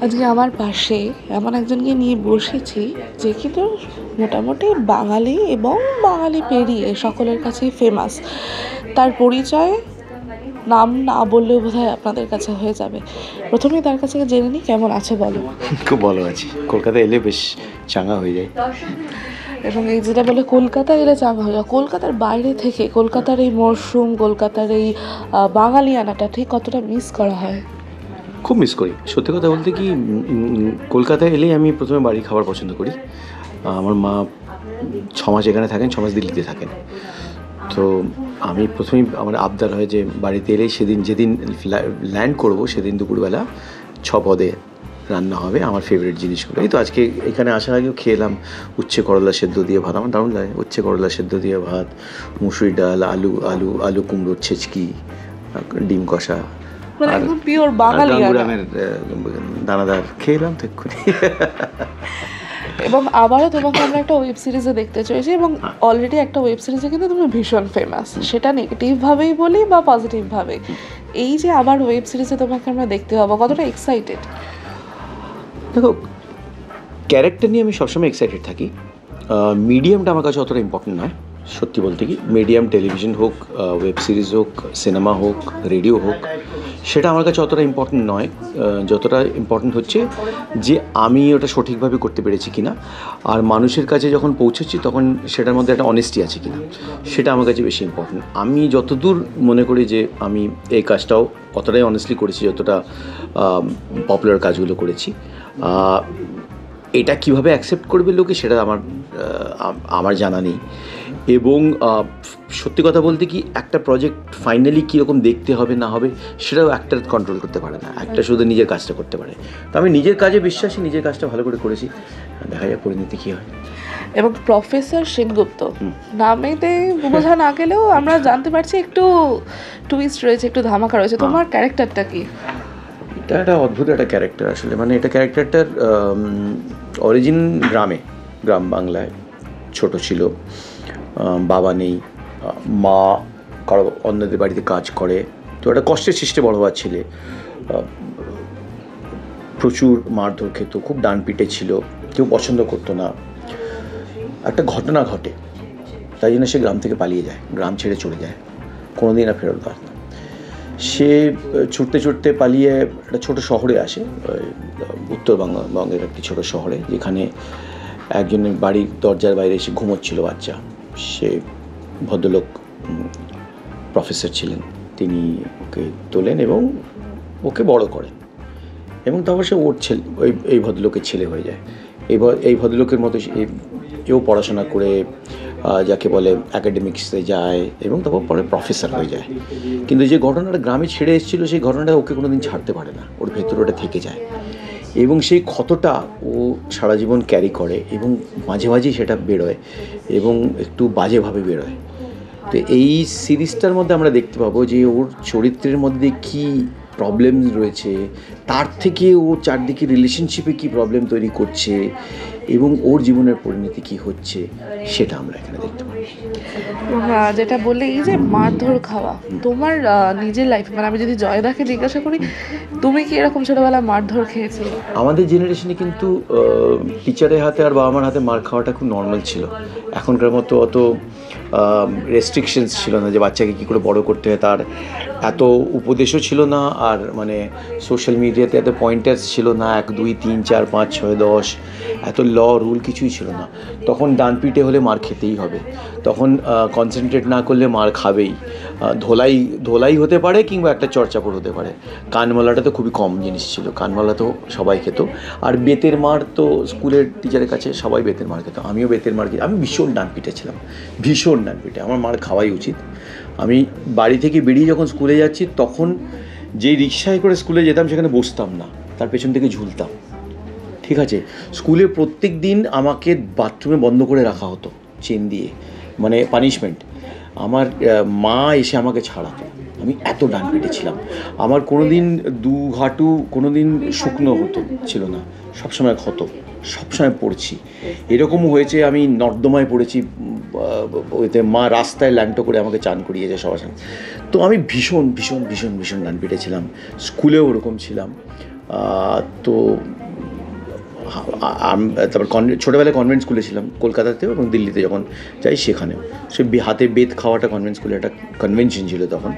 আজকে আমার পাশে এমন একজনকে নিয়ে বসেছি যে কিন্তু মোটামুটি বাঙালি এবং বাঙালি পেরিয়ে সকলের কাছেই ফেমাস। তার পরিচয় নাম না বললেও বোধহয় আপনাদের কাছে হয়ে যাবে। প্রথমেই তার কাছে জেনে নিই, কেমন আছে বলো? খুব ভালো আছি। কলকাতা এলে বেশ চাঙ্গা হয়ে যায়। এবং এই যেটা বলে কলকাতায় এলে চাঙ্গা হয়ে যায়, কলকাতার বাইরে থেকে কলকাতার এই মরশুম, কলকাতার এই বাঙালিয়ানাটা ঠিক কতটা মিস করা হয়? খুব মিস করি। সত্যি কথা বলতে কি, কলকাতায় এলেই আমি প্রথমে বাড়ি খাবার পছন্দ করি। আমার মা 6 মাস এখানে থাকেন, 6 মাস দিল্লিতে থাকেন। তো আমি প্রথমেই আমার আবদার হয় যে বাড়িতে এলেই যেদিন ল্যান্ড করবো সেদিন দুপুরবেলা 6 পদে রান্না হবে আমার ফেভারিট জিনিসগুলো। এই তো আজকে এখানে আসার আগেও খেলাম উচ্ছে করলা সেদ্ধ দিয়ে ভাত। আমার দারুণ লাগে উচ্ছে করলা সেদ্ধ দিয়ে ভাত, মুসুরি ডাল, আলু কুমড়োর ছেচকি, ডিম কষা, মানে একদম পিওর বাঙালিয়ানা। দানাদার খেলাম তো এক্ষুনি। এবং আবারও তোমাকে আমরা একটা ওয়েব সিরিজে দেখতে চলেছি, এবং অলরেডি একটা ওয়েব সিরিজে কিন্তু তুমি ভীষণ ফেমাস, সেটা নেগেটিভভাবেই বলি বা পজিটিভভাবেই। এই যে আবার ওয়েব সিরিজে তোমাকে আমরা দেখতে পাবো, কতটা এক্সাইটেড? দেখো, ক্যারেক্টার নিয়ে আমি সবসময় এক্সাইটেড থাকি। মিডিয়ামটা আমার কাছে অতটা ইম্পর্টেন্ট নয় সত্যি বলতে কি। মিডিয়াম টেলিভিশন হোক, ওয়েব সিরিজ হোক, সিনেমা হোক, রেডিও হোক, সেটা আমার কাছে অতটা ইম্পর্টেন্ট নয়। যতটা ইম্পর্টেন্ট হচ্ছে যে আমি ওটা সঠিকভাবে করতে পেরেছি কিনা, আর মানুষের কাছে যখন পৌঁছেছি তখন সেটার মধ্যে একটা অনেস্টি আছে কিনা, সেটা আমার কাছে বেশি ইম্পর্টেন্ট। আমি যতদূর মনে করি যে আমি এই কাজটাও অতটাই অনেস্টলি করেছি যতটা পপুলার কাজগুলো করেছি। এটা কীভাবে অ্যাকসেপ্ট করবে লোকে সেটা আমার জানা নেই। এবং সত্যি কথা বলতে কি, একটা প্রজেক্ট ফাইনালি কীরকম দেখতে হবে না হবে সেটাও অ্যাক্টর কন্ট্রোল করতে পারে না, একটা শুধু নিজের কাজটা করতে পারে। তো আমি নিজের কাজে বিশ্বাসী, নিজের কাজটা ভালো করে করেছি, দেখা যায় পরিণতি কী হয়। এবং প্রফেসর সেনগুপ্ত নামেতে বোঝা না গেলেও আমরা জানতে পারছি একটু টুইস্ট রয়েছে, একটু ধামাকা রয়েছে। তোমার ক্যারেক্টারটা কি? এটা একটা অদ্ভুত একটা ক্যারেক্টার আসলে। মানে এটা ক্যারেক্টারটার অরিজিন গ্রাম বাংলায় ছোট ছিল, বাবা নেই, মা কারো অন্যদের বাড়িতে কাজ করে। তো একটা কষ্টের সৃষ্টে বড় হওয়ার ছেলে, প্রচুর মারধর খেত, খুব ডানপিটে ছিল, কেউ পছন্দ করতো না। একটা ঘটনা ঘটে, তাই জন্য সে গ্রাম থেকে পালিয়ে যায়, গ্রাম ছেড়ে চলে যায়, কোনোদিন আর ফেরত আসে না। সে ছুটতে পালিয়ে একটা ছোটো শহরে আসে, উত্তরবঙ্গের একটি ছোটো শহরে, যেখানে একজনের বাড়ির দরজার বাইরে এসে ঘুমোচ্ছিল বাচ্চা। সে ভদ্রলোক প্রফেসর ছিলেন, তিনি ওকে তোলেন এবং ওকে বড় করেন, এবং তারপর সে ওর ছেলে, এই ভদ্রলোকের ছেলে হয়ে যায়। এই ভদ্রলোকের মতো এও পড়াশোনা করে যাকে বলে অ্যাকাডেমিক্সে যায়, এবং তারপর পরে প্রফেসর হয়ে যায়। কিন্তু যে ঘটনাটা গ্রামে ছেড়ে এসেছিলো, সেই ঘটনাটা ওকে কোনোদিন ছাড়তে পারে না, ওর ভেতরে ওটা থেকে যায়, এবং সেই ক্ষতটা ও সারা জীবন ক্যারি করে, এবং মাঝে মাঝেই সেটা বেরোয়, এবং একটু বাজেভাবে বেরোয়। তো এই সিরিজটার মধ্যে আমরা দেখতে পাবো যে ওর চরিত্রের মধ্যে কী প্রবলেম রয়েছে, তার থেকে ও চারদিকে রিলেশনশিপে কী প্রবলেম তৈরি করছে, এবং ওর জীবনের পরিণতি কী হচ্ছে, সেটা আমরা এখানে দেখতে পাই। যেটা বললে এই যে মারধর খাওয়া, তোমার নিজের লাইফ, মানে আমি যদি জয়দাকে জিজ্ঞাসা করি, তুমি কি এরকম ছোটোবেলায় মারধর খেয়েছিলে? আমাদের জেনারেশনে কিন্তু টিচারের হাতে আর বাবা মার হাতে মার খাওয়াটা খুব নর্মাল ছিল। এখনকার মতো অত রেস্ট্রিকশনস ছিল না যে বাচ্চাকে কী করে বড় করতে হয়, তার এত উপদেশও ছিল না, আর মানে সোশ্যাল মিডিয়াতে এত পয়েন্টার্স ছিল না, 1 2 3 4 5 6 10 এত রুল কিছুই ছিল না। তখন ডানপিটে হলে মার খেতেই হবে, তখন কনসেন্ট্রেট না করলে মার খাবেই। ধোলাই হতে পারে, কিংবা একটা চড়চাপড় হতে পারে। কানমালাটা তো খুবই কম জিনিস ছিল, কানমালা তো সবাই খেত। আর বেতের মার তো স্কুলের টিচারের কাছে সবাই বেতের মার খেত, আমিও বেতের মার খেতাম। আমি ভীষণ ডানপিটে ছিলাম, ভীষণ ডানপিটে, আমার মার খাওয়াই উচিত। আমি বাড়ি থেকে বেরিয়ে যখন স্কুলে যাচ্ছি, তখন যেই রিক্সায় করে স্কুলে যেতাম সেখানে বসতাম না, তার পেছন থেকে ঝুলতাম। ঠিক আছে, স্কুলে প্রত্যেক দিন আমাকে বাথরুমে বন্ধ করে রাখা হতো চেন দিয়ে, মানে পানিশমেন্ট। আমার মা এসে আমাকে ছাড়াতো, আমি এত ডানপিটে ছিলাম। আমার কোনো দিন দু হাঁটু কোনো দিন শুকনো ছিল না, সবসময় ক্ষত, সবসময় পড়ছি। এরকমও হয়েছে আমি নর্দমায় পড়েছি, ওইতে মা রাস্তায় ল্যাংটো করে আমাকে চান করিয়েছে সবার সঙ্গে। তো আমি ভীষণ ভীষণ ভীষণ ভীষণ ডানপিটে ছিলাম, স্কুলেও ওরকম ছিলাম। তো তারপর ছোটোবেলায় কনভেন্ট স্কুলে ছিলাম কলকাতাতেও এবং দিল্লিতে যখন যাই সেখানেও। সে হাতে বেত খাওয়াটা কনভেন্ট স্কুলে একটা কনভেনশন ছিল তখন।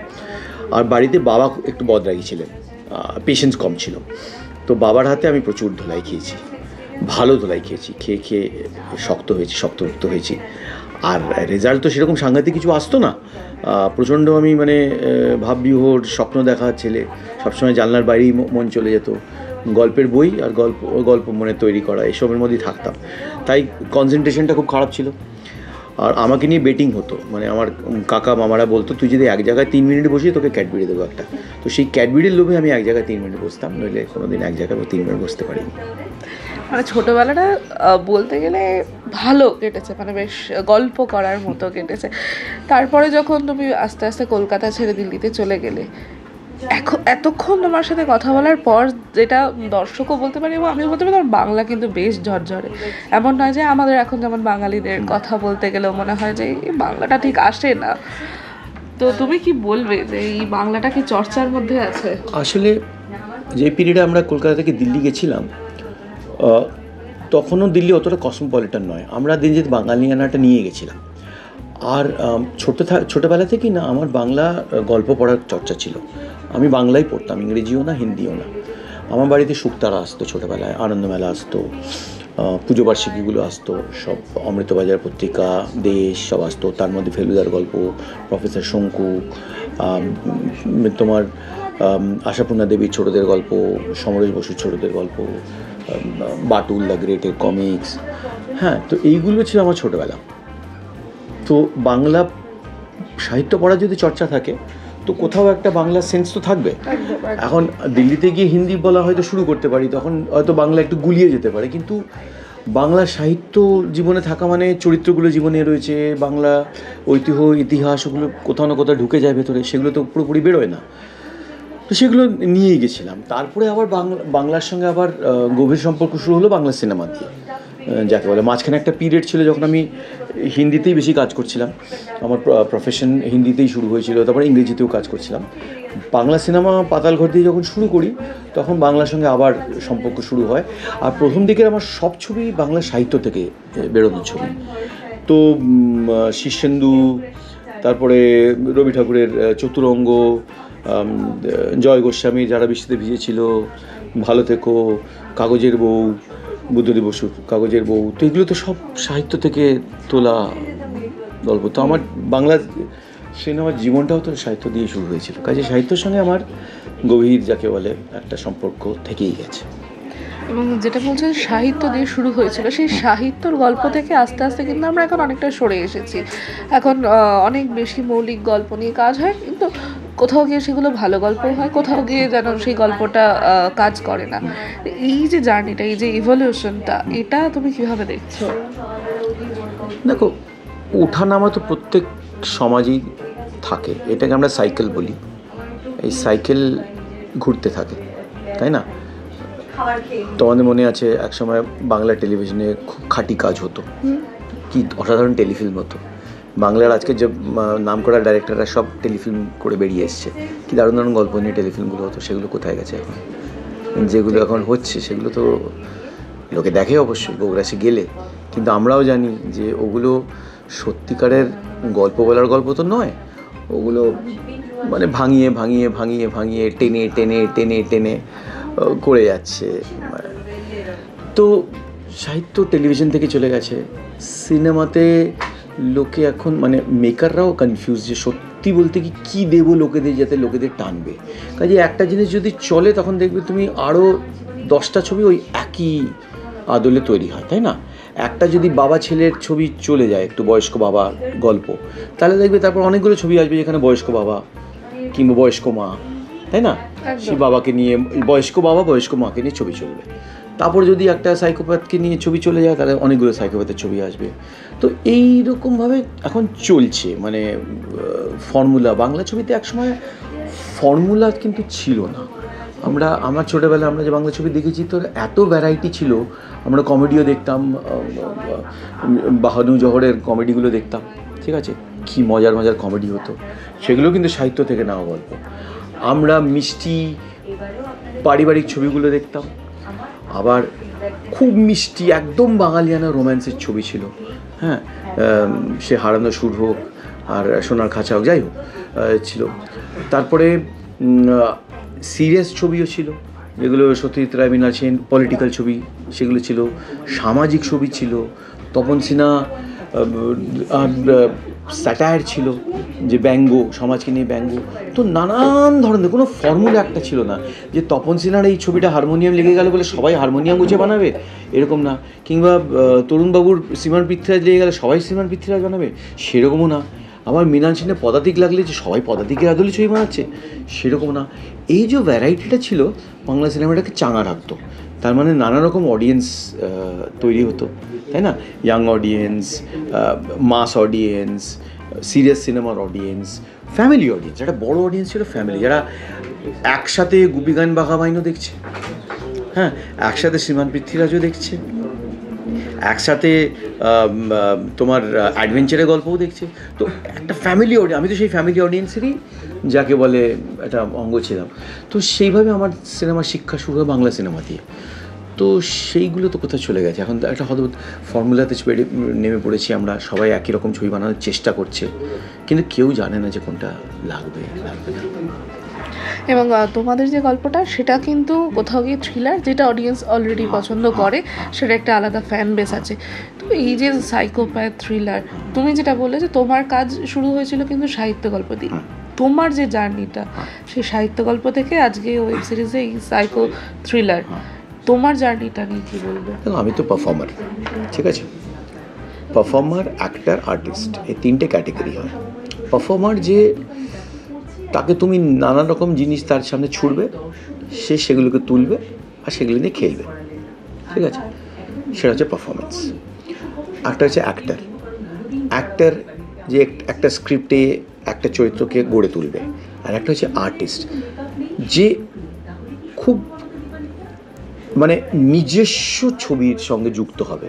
আর বাড়িতে বাবা একটু বদরাগী ছিলেন, পেশেন্স কম ছিল, তো বাবার হাতে আমি প্রচুর ধোলাই খেয়েছি, ভালো ধোলাই খেয়েছি, খেয়ে খেয়ে শক্তপোক্ত হয়েছি। আর রেজাল্ট তো সেরকম সাংঘাতিক কিছু আসতো না। প্রচণ্ড আমি মানে ভাববিহোর, স্বপ্ন দেখা ছেলে, সবসময় জানলার বাইরেই মন চলে যেত, গল্পের বই আর গল্প মনে তৈরি করা এসবের মধ্যেই থাকতাম। তাই কনসেন্ট্রেশনটা খুব খারাপ ছিল। আর আমাকে নিয়ে বেটিং হতো, মানে আমার কাকা মামারা বলতো তুই যদি এক জায়গায় 3 মিনিট বসিয়ে তোকে ক্যাডবেরি দেবো একটা। তো সেই ক্যাডবেরির লোভে আমি এক জায়গায় 3 মিনিট বসতাম, নইলে কোনো দিন এক জায়গায় 3 মিনিট বসতে পারিনি। মানে ছোটোবেলাটা বলতে গেলে ভালো কেটেছে, মানে বেশ গল্প করার মতো কেটেছে। তারপরে যখন তুমি আস্তে আস্তে কলকাতা ছেড়ে দিল্লিতে চলে গেলে, এতক্ষণ তোমার সাথে কথা বলার পর যেটা দর্শকও বলতে পারি এবং আমিও বলতে পারি, তোমার বাংলা কিন্তু বেশ ঝরঝরে। এমন নয় যে আমাদের এখন যেমন বাঙালিদের কথা বলতে গেলেও মনে হয় যে এই বাংলাটা ঠিক আসে না। তো তুমি কি বলবে যে এই বাংলাটা কি চর্চার মধ্যে আছে? আসলে যে পিরিয়ডে আমরা কলকাতা থেকে দিল্লি গেছিলাম, তখনও দিল্লি অতটা কসমোপলিটন নয়, আমরা দিন যেতে বাঙালিয়ানাটা নিয়ে গেছিলাম। আর ছোটোবেলা থেকেই না আমার বাংলা গল্প পড়ার চর্চা ছিল। আমি বাংলাই পড়তাম, ইংরেজিও না হিন্দিও না। আমার বাড়িতে শুকতারা আসতো ছোটোবেলায়, আনন্দমেলা আসতো, পুজো বার্ষিকীগুলো আসতো, সব অমৃতবাজার পত্রিকা, দেশ সব আসতো। তার মধ্যে ফেলুদার গল্প, প্রফেসর শঙ্কু, তোমার আশাপূর্ণা দেবীর ছোটদের গল্প, সমরেশ বসুর ছোটদের গল্প, বাটুল দ্য গ্রেটের কমিক্স। হ্যাঁ, তো এইগুলো ছিল আমার ছোটোবেলা। তো বাংলা সাহিত্য পড়ার যদি চর্চা থাকে তো কোথাও একটা বাংলা সেন্স তো থাকবে। এখন দিল্লিতে গিয়ে হিন্দি বলা হয়তো শুরু করতে পারি, তখন হয়তো বাংলা একটু গুলিয়ে যেতে পারে, কিন্তু বাংলা সাহিত্য জীবনে থাকা মানে চরিত্রগুলো জীবনে রয়েছে, বাংলা ঐতিহ্য ইতিহাস ওগুলো কোথাও না কোথাও ঢুকে যায় ভেতরে, সেগুলো তো পুরোপুরি বেরোয় না। তো সেগুলো নিয়েই গেছিলাম। তারপরে আবার বাংলার সঙ্গে আবার গভীর সম্পর্ক শুরু হলো বাংলা সিনেমা দিয়ে, যাকে বলে। মাঝখানে একটা পিরিয়ড ছিল যখন আমি হিন্দিতেই বেশি কাজ করছিলাম, আমার প্রফেশন হিন্দিতেই শুরু হয়েছিল, তারপরে ইংরেজিতেও কাজ করছিলাম। বাংলা সিনেমা পাতালঘর দিয়ে যখন শুরু করি তখন বাংলার সঙ্গে আবার সম্পর্ক শুরু হয়। আর প্রথম দিকের আমার সব ছবি বাংলা সাহিত্য থেকে বেরোনো ছবি। তো শীর্ষেন্দু, তারপরে রবি ঠাকুরের চতুরঙ্গ, জয় গোস্বামী যারা বৃষ্টিতে ভিজেছিল, ভালো থেকো, কাগজের বউ, বুদ্ধদেব বসুর কাগজের বউ, তো এগুলো তো সব সাহিত্য থেকে তোলা গল্প। তো আমার বাংলা সিনেমার জীবনটাও তো সাহিত্য দিয়ে শুরু হয়েছিল, কাজে সাহিত্যের সঙ্গে আমার গভীর যাকে বলে একটা সম্পর্ক থেকেই গেছে। এবং যেটা বলছেন সাহিত্য দিয়ে শুরু হয়েছিল, সেই সাহিত্যর গল্প থেকে আস্তে আস্তে কিন্তু আমরা এখন অনেকটা সরে এসেছি। এখন অনেক বেশি মৌলিক গল্প নিয়ে কাজ হয়, কিন্তু কোথাও গিয়ে সেগুলো ভালো গল্প হয়, কোথাও গিয়ে যেন সেই গল্পটা কাজ করে না। এই যে জার্নিটা, এই যে ইভলিউশনটা, এটা তুমি কীভাবে দেখছো? দেখো, ওঠানামা তো প্রত্যেক সমাজেই থাকে, এটাকে আমরা সাইকেল বলি। এই সাইকেল ঘুরতে থাকে, তাই না? তোমাদের মনে আছে একসময় বাংলা টেলিভিশনে খুব খাঁটি কাজ হতো, কি অসাধারণ টেলিফিল্ম হতো। বাংলার আজকে যে নাম করা ডাইরেক্টররা সব টেলিফিল্ম করে বেরিয়ে এসছে, কি দারুণ দারুণ গল্প নিয়ে টেলিফিল্মগুলো হতো। সেগুলো কোথায় গেছে এখন? যেগুলো এখন হচ্ছে সেগুলো তো লোকে দেখে অবশ্যই বগুড়াসে গেলে, কিন্তু আমরাও জানি যে ওগুলো সত্যিকারের গল্প বলার গল্প তো নয়, ওগুলো মানে ভাঙিয়ে ভাঙিয়ে ভাঙিয়ে ভাঙিয়ে টেনে টেনে টেনে টেনে করে যাচ্ছে। তো সাহিত্য টেলিভিশন থেকে চলে গেছে সিনেমাতে। লোকে এখন মানে মেকাররাও কনফিউজ যে সত্যি বলতে কী দেবো লোকেদের যাতে লোকেদের টানবে। কাজে একটা জিনিস যদি চলে তখন দেখবে তুমি আরও 10টা ছবি ওই একই আদলে তৈরি হয়, তাই না? একটা যদি বাবা ছেলের ছবি চলে যায়, একটু বয়স্ক বাবার গল্প, তাহলে দেখবে তারপর অনেকগুলো ছবি আসবে যেখানে বয়স্ক বাবা কিংবা বয়স্ক মা, তাই না? সেই বাবাকে নিয়ে বয়স্ক বাবা বয়স্ক মাকে নিয়ে ছবি চলবে। তারপর যদি একটা সাইকোপ্যাথকে নিয়ে ছবি চলে যায় তাহলে অনেকগুলো সাইকোপ্যাথের ছবি আসবে। তো এই রকমভাবে এখন চলছে, মানে ফর্মুলা। বাংলা ছবিতে একসময় ফর্মুলা কিন্তু ছিল না। আমার ছোটোবেলায় আমরা যে বাংলা ছবি দেখেছি তোর এত ভ্যারাইটি ছিল। আমরা কমেডিও দেখতাম, বাহাদুর জহরের কমেডিগুলো দেখতাম, ঠিক আছে, কী মজার মজার কমেডি হতো। সেগুলো কিন্তু সাহিত্য থেকে নেওয়া গল্প। আমরা মিষ্টি পারিবারিক ছবিগুলো দেখতাম। আবার খুব মিষ্টি একদম বাঙালিয়ানা রোম্যান্সের ছবি ছিল, হ্যাঁ, সে হারানো সুর হোক আর সোনার খাঁচা হোক, যাই হোক ছিল। তারপরে সিরিয়াস ছবিও ছিল, যেগুলো সত্যজিৎ রায়, মৃণাল সেন, পলিটিক্যাল ছবি সেগুলো ছিল। সামাজিক ছবি ছিল, তপন সিনহা আর স্যাটায়ার ছিল, যে ব্যঙ্গ, সমাজকে নিয়ে ব্যঙ্গ। তো নানান ধরনের, কোনো ফর্মুলা একটা ছিল না যে তপন সিনহার এই ছবিটা হারমোনিয়াম লেগে গেল বলে সবাই হারমোনিয়াম গুছিয়ে বানাবে, এরকম না। কিংবা তরুণবাবুর শ্রীমান পৃথ্বীরাজ লেগে গেলে সবাই শ্রীমান পৃথ্বীরাজ বানাবে, সেরকমও না। আবার মৃণাল সেনের পদাতিক লাগলে যে সবাই পদাতিকের আদলে ছবি বানাচ্ছে, সেরকম না। এই যে ভ্যারাইটিটা ছিল বাংলা সিনেমাটাকে চাঙা রাখতো। তার মানে নানা রকম অডিয়েন্স তৈরি হতো, তাই না? ইয়াং অডিয়েন্স, মাস অডিয়েন্স, সিরিয়াস সিনেমার অডিয়েন্স, ফ্যামিলি অডিয়েন্স। একটা বড় অডিয়েন্স ছিল ফ্যামিলি, যারা একসাথে গুপি গান বাঘা বাইনও দেখছে, হ্যাঁ, একসাথে শ্রীমান পৃথ্বীরাজও দেখছে, একসাথে তোমার অ্যাডভেঞ্চারের গল্পও দেখছে। তো একটা ফ্যামিলি অডিয়েন্স, আমি তো সেই ফ্যামিলি অডিয়েন্সেরই যাকে বলে একটা অঙ্গ ছিলাম। তো সেইভাবে আমার সিনেমার শিক্ষা শুরু হয় বাংলা সিনেমা দিয়ে। তো সেইগুলো তো কোথায় চলে গেছে, এখন একটা হয়তো ফর্মুলাতে নেমে পড়েছি আমরা, সবাই একই রকম ছবি বানানোর চেষ্টা করছে, কিন্তু কেউ জানে না যে কোনটা লাগবে না। এবং তোমাদের যে গল্পটা সেটা কিন্তু কোথাও গিয়ে থ্রিলার, যেটা অডিয়েন্স অলরেডি পছন্দ করে, সেটা একটা আলাদা ফ্যান বেস আছে। তো এই যে সাইকোপ্যাথ থ্রিলার, তুমি যেটা বললে যে তোমার কাজ শুরু হয়েছিল কিন্তু সাহিত্য গল্প দিয়ে, তোমার যে জার্নিটা সেই সাহিত্য গল্প থেকে আজকে ওয়েব সিরিজে এই সাইকো থ্রিলার, তোমার জার্নিটা নিয়ে কী বলবে? আমি তো পারফর্মার, ঠিক আছে? পারফর্মার, অ্যাক্টার, আর্টিস্ট, এই তিনটে ক্যাটেগরি হয়। পারফর্মার যে, তাকে তুমি নানা রকম জিনিস তার সামনে ছুড়বে, সে সেগুলোকে তুলবে আর সেগুলো নিয়ে খেলবে, ঠিক আছে? সেটা হচ্ছে পারফরমেন্স। একটা হচ্ছে অ্যাক্টার। অ্যাক্টার যে একটা স্ক্রিপ্টে একটা চরিত্রকে গড়ে তুলবে। আর একটা হচ্ছে আর্টিস্ট, যে খুব মানে নিজস্ব ছবির সঙ্গে যুক্ত হবে।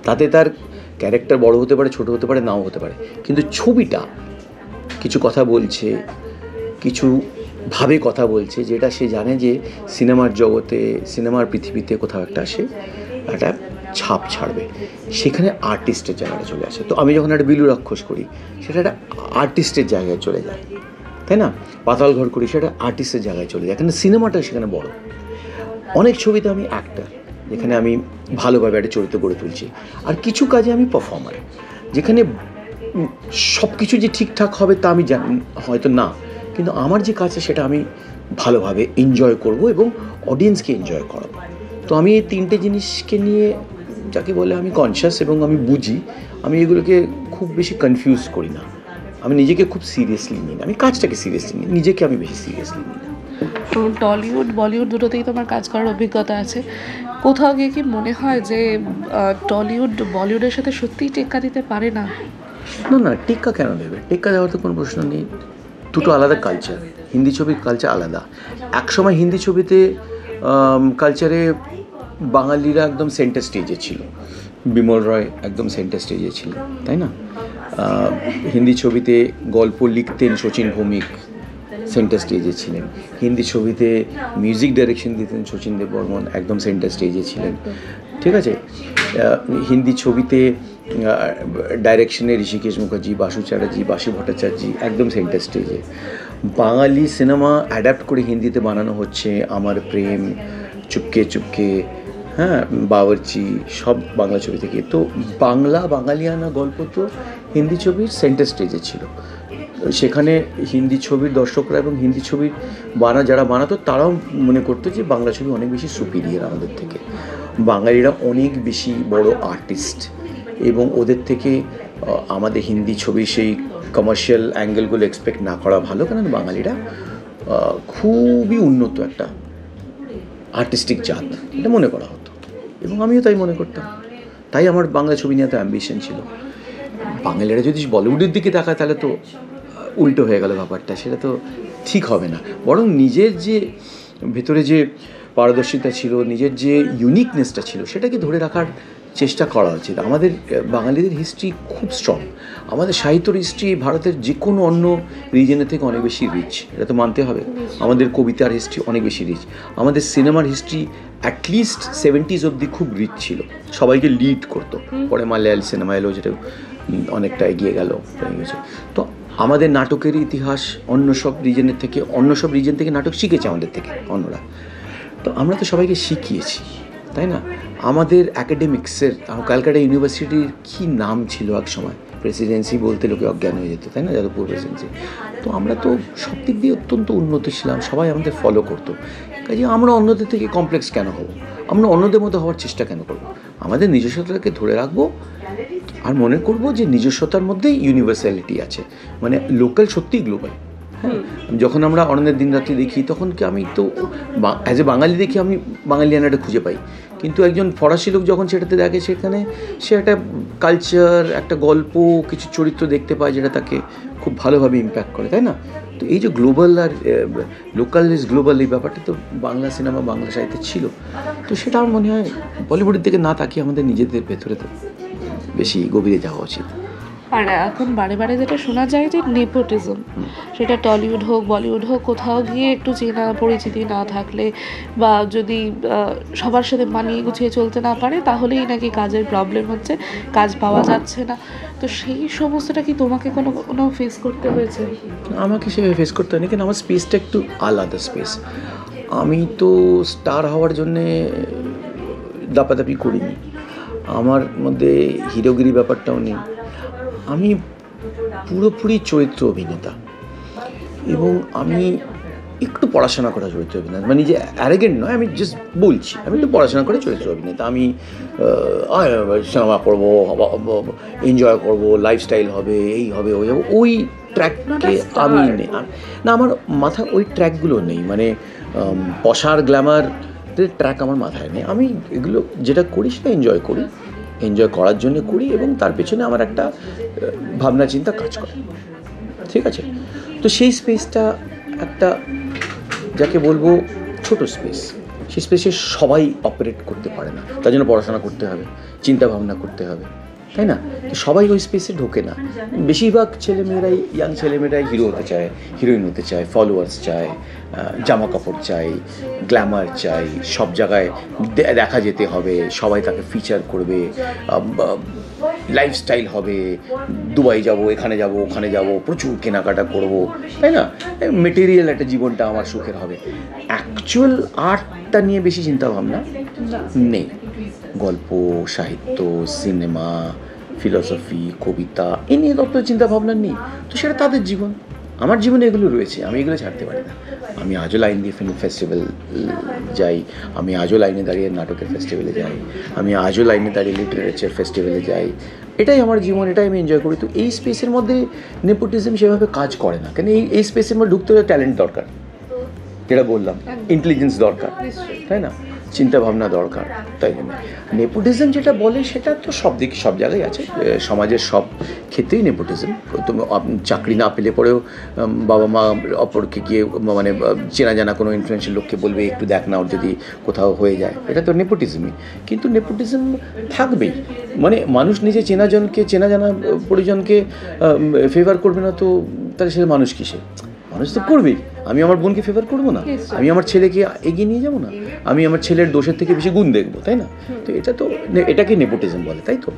তাতে তার ক্যারেক্টার বড় হতে পারে, ছোট হতে পারে, নাও হতে পারে, কিন্তু ছবিটা কিছু কথা বলছে, কিছু ভাবে কথা বলছে, যেটা সে জানে যে সিনেমার জগতে, সিনেমার পৃথিবীতে কোথাও একটা সে একটা ছাপ ছাড়বে। সেখানে আর্টিস্টের জায়গাটা চলে আসে। তো আমি যখন একটা বিলু রাক্ষস করি, সেটা একটা আর্টিস্টের জায়গায় চলে যায়, তাই না? পাতাল ঘর করি, সেটা আর্টিস্টের জায়গায় চলে যায়, কারণ সিনেমাটা সেখানে বড়। অনেক ছবিতে আমি অ্যাক্টার, যেখানে আমি ভালোভাবে একটা চরিত্র গড়ে তুলছি। আর কিছু কাজে আমি পারফর্মার, যেখানে সব কিছু যে ঠিকঠাক হবে তা আমি জানি হয়তো না, কিন্তু আমার যে কাজটা সেটা আমি ভালোভাবে এনজয় করব এবং অডিয়েন্সকে এনজয় করাবো। তো আমি এই তিনটে জিনিসকে নিয়ে, যাকে বলে আমি কনসিয়াস এবং আমি বুঝি, আমি এগুলোকে খুব বেশি কনফিউজ করি না। আমি নিজেকে খুব সিরিয়াসলি নিই না, আমি কাজটাকে সিরিয়াসলি নিই, নিজেকে আমি বেশি সিরিয়াসলি নিই না। টলিউড বলিউড দুটোতেই তোমার কাজ করার অভিজ্ঞতা আছে, কোথাও গিয়ে কি মনে হয় যে টলিউড বলিউডের সাথে সত্যিই টেক্কা দিতে পারে না? না না, টেক্কা কেন দেবে? টেক্কা দেওয়ার তো কোনো প্রশ্ন নেই। দুটো আলাদা কালচার। হিন্দি ছবির কালচার আলাদা। একসময় হিন্দি ছবিতে কালচারে বাঙালিরা একদম সেন্টার স্টেজে ছিল, বিমল রয় একদম সেন্টার স্টেজে ছিল, তাই না? হিন্দি ছবিতে গল্প লিখতেন শচীন ভৌমিক, সেন্টার স্টেজে ছিলেন। হিন্দি ছবিতে মিউজিক ডাইরেকশন দিতেন শচীন দেববর্মন, একদম সেন্টার স্টেজে ছিলেন, ঠিক আছে? হিন্দি ছবিতে ডাইরেকশনে ঋষিকেশ মুখার্জি, বাসু চ্যাটার্জি, বাসু ভট্টাচার্য একদম সেন্টার স্টেজে। বাঙালি সিনেমা অ্যাডাপ্ট করে হিন্দিতে বানানো হচ্ছে, আমার প্রেম, চুপকে চুপকে, হ্যাঁ, বাবরচি, সব বাংলা ছবি থেকে। তো বাঙালিয়ানা গল্প তো হিন্দি ছবির সেন্টার স্টেজে ছিল। সেখানে হিন্দি ছবির দর্শকরা এবং হিন্দি ছবির যারা বানাতো তারাও মনে করতো যে বাংলা ছবি অনেক বেশি সুপিরিয়ার আমাদের থেকে, বাঙালিরা অনেক বেশি বড় আর্টিস্ট, এবং ওদের থেকে আমাদের হিন্দি ছবি সেই কমার্শিয়াল অ্যাঙ্গেলগুলো এক্সপেক্ট না করা ভালো, কারণ বাঙালিরা খুবই উন্নত একটা আর্টিস্টিক জাত, এটা মনে করা হতো, এবং আমিও তাই মনে করতাম। তাই আমার বাংলা ছবি নিয়ে এত অ্যাম্বিশন ছিল। বাঙালিরা যদি বলিউডের দিকে তাকায় তাহলে তো উল্টো হয়ে গেল ব্যাপারটা, সেটা তো ঠিক হবে না। বরং নিজের যে ভেতরে যে পারদর্শিতা ছিল, নিজের যে ইউনিকনেসটা ছিল, সেটাকে ধরে রাখার চেষ্টা করা উচিত। আমাদের বাঙালিদের হিস্ট্রি খুব স্ট্রং, আমাদের সাহিত্যর হিস্ট্রি ভারতের যে কোনো অন্য রিজনের থেকে অনেক বেশি রিচ, এটা তো মানতে হবে। আমাদের কবিতার হিস্ট্রি অনেক বেশি রিচ, আমাদের সিনেমার হিস্ট্রি অ্যাটলিস্ট 70s অবধি খুব রিচ ছিল, সবাইকে লিড করতো। পরে মালয়ালি সিনেমা এলো, যেটা অনেকটা এগিয়ে গেল হয়ে গেছে। তো আমাদের নাটকের ইতিহাস অন্য সব রিজন থেকে নাটক শিখেছে আমাদের থেকে অন্যরা। তো আমরা তো সবাইকে শিখিয়েছি, তাই না? আমাদের অ্যাকাডেমিক্সের, ক্যালকাটা ইউনিভার্সিটির কী নাম ছিল এক সময়, প্রেসিডেন্সি বলতে লোকে অজ্ঞান হয়ে যেত, তাই না? যাদবপুর প্রেসিডেন্সি। তো আমরা তো সব দিক দিয়ে অত্যন্ত উন্নত ছিলাম, সবাই আমাদের ফলো করতো। কাজে আমরা অন্যদের থেকে কমপ্লেক্স কেন হব? আমরা অন্যদের মতো হওয়ার চেষ্টা কেন করবো? আমাদের নিজস্বতাকে ধরে রাখবো আর মনে করবো যে নিজস্বতার মধ্যেই ইউনিভার্সালিটি আছে, মানে লোকাল সত্যিই গ্লোবাল। হ্যাঁ, যখন আমরা অরণ্যের দিন রাত্রি দেখি, তখন কি আমি তো অ্যাজ এ বাঙালি দেখি, আমি বাঙালিয়ানাটা খুঁজে পাই। কিন্তু একজন ফরাসি লোক যখন সেটাতে দেখে, সেখানে সে একটা কালচার, একটা গল্প, কিছু চরিত্র দেখতে পায় যেটা তাকে খুব ভালোভাবে ইম্প্যাক্ট করে, তাই না? তো এই যে গ্লোবাল আর লোকাল ইজ গ্লোবাল, এই ব্যাপারটা তো বাংলা সিনেমা, বাংলা সাহিত্যে ছিল। তো সেটা আমার মনে হয় বলিউডের দিকে না তাকিয়ে আমাদের নিজেদের ভেতরে তো বেশি গভীরে যাওয়া উচিত। আর এখন বারে বারে যেটা শোনা যায় যে নেপোটিজম, সেটা টলিউড হোক বলিউড হোক, কোথাও গিয়ে একটু চেনা পরিচিতি না থাকলে বা যদি সবার সাথে মানিয়ে গুছিয়ে চলতে না পারে, তাহলেই নাকি কাজের প্রবলেম হচ্ছে, কাজ পাওয়া যাচ্ছে না। তো সেই সমস্তটা কি তোমাকে কোনো ফেস করতে হয়েছে? আমাকে সেভাবে ফেস করতে হয়নি, কিন্তু আমার স্পেসটা একটু আলাদা স্পেস। আমি তো স্টার হওয়ার জন্যে দাপাদাপি করিনি, আমার মধ্যে হিরোগিরি ব্যাপারটাও নেই। আমি পুরোপুরি চরিত্র অভিনেতা, এবং আমি একটু পড়াশোনা করা চরিত্র অভিনেতা, মানে যে অ্যারেগেন্ট নয়, আমি জাস্ট বলছি আমি একটু পড়াশোনা করে চরিত্র অভিনেতা। আমি সিনেমা করবো, এনজয় করবো, লাইফস্টাইল হবে, এই হবে, ওই হবে, ওই ট্র্যাককে আমি নেই না, আমার মাথা ওই ট্র্যাকগুলো নেই, মানে পশার গ্ল্যামার ট্র্যাক আমার মাথায় নেই। আমি এগুলো যেটা করি সেটা এনজয় করার জন্য করি, এবং তার পেছনে আমার একটা ভাবনা চিন্তা কাজ করে, ঠিক আছে? তো সেই স্পেসটা একটা, যাকে বলবো ছোট স্পেস, সেই স্পেসে সবাই অপারেট করতে পারে না, তার জন্য পড়াশোনা করতে হবে, চিন্তা ভাবনা করতে হবে, তাই না? তো সবাই ওই স্পেসে ঢোকে না। বেশিরভাগ ইয়াং ছেলেমেয়েরাই হিরো হতে চায়, হিরোইন হতে চায়, ফলোয়ার্স চায়, জামা কাপড় চাই, গ্ল্যামার চাই, সব জায়গায় দেখা যেতে হবে, সবাই তাকে ফিচার করবে, লাইফস্টাইল হবে, দুবাই যাব, এখানে যাব, ওখানে যাব, প্রচুর কেনাকাটা করব, তাই না? মেটেরিয়াল একটা জীবনটা আমার সুখের হবে। অ্যাকচুয়াল আর্টটা নিয়ে বেশি চিন্তা ভাবনা নেই, গল্প, সাহিত্য, সিনেমা, ফিলসফি, কবিতা, এ নিয়ে তত চিন্তা ভাবনা নেই। তো সেটা তাদের জীবন, আমার জীবনে এগুলো রয়েছে, আমি এগুলো ছাড়তে পারি না। আমি আজও লাইন দিয়ে ফিল্ম ফেস্টিভ্যাল যাই, আমি আজও লাইনে দাঁড়িয়ে নাটকের ফেস্টিভ্যালে যাই, আমি আজও লাইনে দাঁড়িয়ে লিটারেচার ফেস্টিভ্যালে যাই। এটাই আমার জীবন, এটাই আমি এনজয় করি। তো এই স্পেসের মধ্যে নেপোটিজম সেভাবে কাজ করে না, কেন এই স্পেসের মধ্যে ঢুকতে হলে ট্যালেন্ট দরকার, যেটা বললাম, ইন্টেলিজেন্স দরকার, তাই না? চিন্তা ভাবনা দরকার। তাই জন্য নেপোটিজম যেটা বলে সেটা তো সব জায়গায় আছে, সমাজের সব ক্ষেত্রেই নেপোটিজম। তুমি চাকরি না পেলে পরেও বাবা মা অপরকে গিয়ে, মানে চেনা জানা কোনো ইনফ্লুয়েন্সিয়াল লোককে বলবে একটু দেখ না ওর যদি কোথাও হয়ে যায়, এটা তো নেপোটিজমই। কিন্তু নেপোটিজম থাকবেই, মানে মানুষ নিজে চেনা জানা পরিজনকে ফেভার করবে না, তো তাহলে সে মানুষ কিসে? মানুষ তো করবেই। আমি আমার বোনকে ফেভার করবো না, আমি আমার ছেলেকে এগিয়ে নিয়ে যাবো না, আমি আমার ছেলের দোষের থেকে বেশি গুণ দেখবো, তাই না? তো এটাকে নেপোটিজম বলে, তাই তো?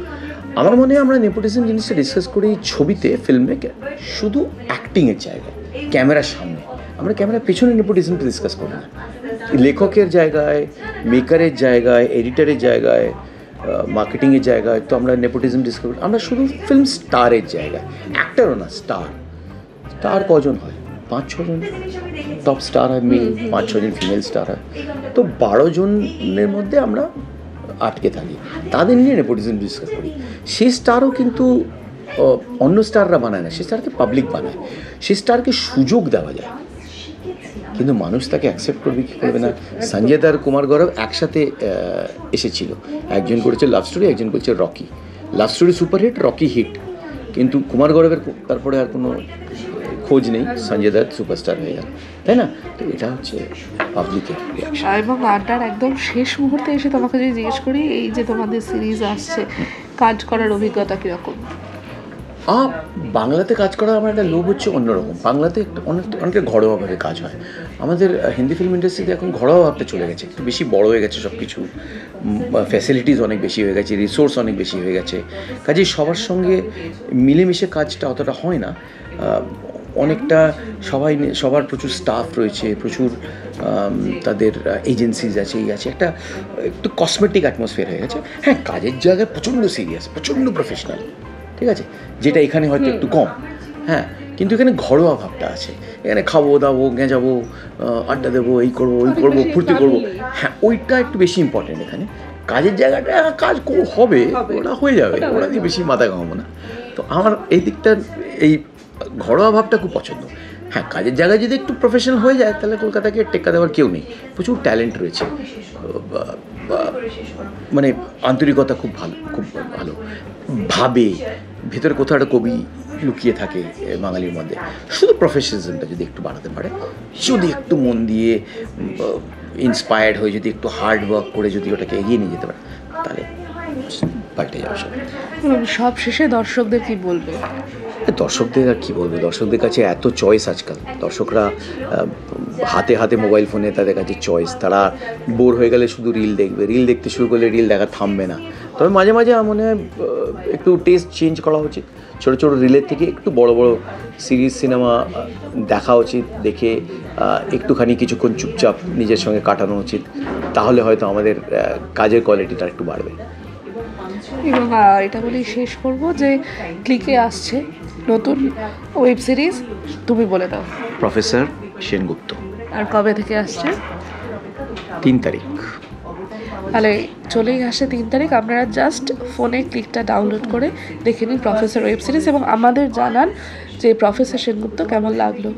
আমার মনে হয় আমরা নেপোটিজম জিনিসটা ডিসকাস করি ছবিতে, ফিল্মে, শুধু অ্যাক্টিংয়ের জায়গায়, ক্যামেরার সামনে। আমরা ক্যামেরার পেছনে নেপোটিজমটা ডিসকাস করি না। লেখকের জায়গায়, মেকারের জায়গায়, এডিটারের জায়গায়, মার্কেটিংয়ের জায়গায় তো আমরা নেপোটিজম ডিসকাস করি। আমরা শুধু ফিল্ম স্টারের জায়গায়, অ্যাক্টারও না, স্টার কজন হয়? 5-6 জন টপ স্টার হয়, মেল 5-6 জন ফিমেল স্টার হয়। তো 12 জনের মধ্যে আমরা আটকে থাকি, তাদের নিয়ে নেপোটিজম ডিসকাস করি। সেই স্টারও কিন্তু অন্য স্টাররা বানায় না, সেই স্টারকে পাবলিক বানায়, সেই স্টারকে সুযোগ দেওয়া যায়, কিন্তু মানুষ তাকে অ্যাকসেপ্ট করবে কি করবে না। সঞ্জয় দত্ত আর কুমার গৌরব একসাথে এসেছিল, একজন করেছে লাভ স্টোরি, একজন করেছে Rocky. Love story superhit, Rocky hit, কিন্তু কুমার গৌরবের তারপরে আর কোনো খোঁজ নেই, সঞ্জয় দত্ত সুপারস্টার হয়ে গেল, তাই না? তো এটা হচ্ছে পাবলিকের রিয়াকশন। এবং আড্ডার একদম শেষ মুহূর্তে এসে তোমাকে যদি জিজ্ঞেস করি, এই যে তোমাদের সিরিজ আসছে, কাজ করার অভিজ্ঞতা কীরকম? বাংলাতে কাজ করা আমার একটা লোভ হচ্ছে অন্যরকম। বাংলাতে অনেকটা ঘরোয়াভাবে কাজ হয়। আমাদের হিন্দি ফিল্ম ইন্ডাস্ট্রিতে এখন ঘরোয়া ভাবটা চলে গেছে, একটু বেশি বড় হয়ে গেছে সব কিছু, ফ্যাসিলিটিস অনেক বেশি হয়ে গেছে, রিসোর্স অনেক বেশি হয়ে গেছে, কাজেই সবার সঙ্গে মিলেমিশে কাজটা অতটা হয় না। অনেকটা সবার প্রচুর স্টাফ রয়েছে, প্রচুর তাদের এজেন্সিজ আছে, এই আছে, একটা একটু কসমেটিক অ্যাটমসফিয়ার হয়ে গেছে। হ্যাঁ, কাজের জায়গায় প্রচণ্ড সিরিয়াস, প্রচণ্ড প্রফেশনাল, ঠিক আছে, যেটা এখানে হয়তো একটু কম। হ্যাঁ, কিন্তু এখানে ঘরোয়া ভাবটা আছে, এখানে খাবো দাবো, গেঁজাবো, আড্ডা দেবো, এই করবো ওই করবো, ফুর্তি করবো। হ্যাঁ, ওইটা একটু বেশি ইম্পর্টেন্ট এখানে। কাজের জায়গাটা কাজ হবে, ওটা হয়ে যাবে, ওটা দিয়ে বেশি মাথা ঘামাবো না। তো আমার এই দিকটা, এই ঘরোয়া ভাবটা খুব পছন্দ। হ্যাঁ, কাজের জায়গায় যদি একটু প্রফেশনাল হয়ে যায় তাহলে কলকাতাকে টেক্কা দেওয়ার কেউ নেই, প্রচুর ট্যালেন্ট রয়েছে, মানে আন্তরিকতা খুব ভালো ভাবে, ভেতরে কোথাও একটা কবি লুকিয়ে থাকে বাঙালির মধ্যে। শুধু প্রফেশনালিজমটা যদি একটু বাড়াতে পারে, যদি একটু মন দিয়ে ইন্সপায়ার্ড হয়ে, যদি একটু হার্ড ওয়ার্ক করে যদি ওটাকে এগিয়ে নিয়ে যেতে পারে, তাহলে পাল্টে যাবে সব। সব শেষে দর্শকদের কি বলবে? দর্শকদের আর কী বলবো, দর্শকদের কাছে এত চয়েস আজকাল, দর্শকরা হাতে হাতে মোবাইল ফোনে তাদের কাছে চয়েস, তারা বোর হয়ে গেলে শুধু রিল দেখবে, রিল দেখতে শুরু করলে রিল দেখা থামবে না। তবে মাঝে মাঝে আমার মনে হয় একটু টেস্ট চেঞ্জ করা উচিত, ছোটো ছোটো রিলের থেকে একটু বড় বড় সিরিজ সিনেমা দেখা উচিত, দেখে একটুখানি কিছুক্ষণ চুপচাপ নিজের সঙ্গে কাটানো উচিত, তাহলে হয়তো আমাদের কাজের কোয়ালিটিটা একটু বাড়বে। এবং এটা বলেই শেষ করব যে ক্লিকে আসছে নতুন ওয়েব সিরিজ, তুমি বলে দাও। প্রফেসর সেনগুপ্ত। আর কবে থেকে আসছে? 3 তারিখ। তাহলে চলেই আসে 3 তারিখ। আপনারা জাস্ট ফোনে ক্লিকটা ডাউনলোড করে দেখে নিন প্রফেসর ওয়েব সিরিজ, এবং আমাদের জানান যে প্রফেসর সেনগুপ্ত কেমন লাগলো।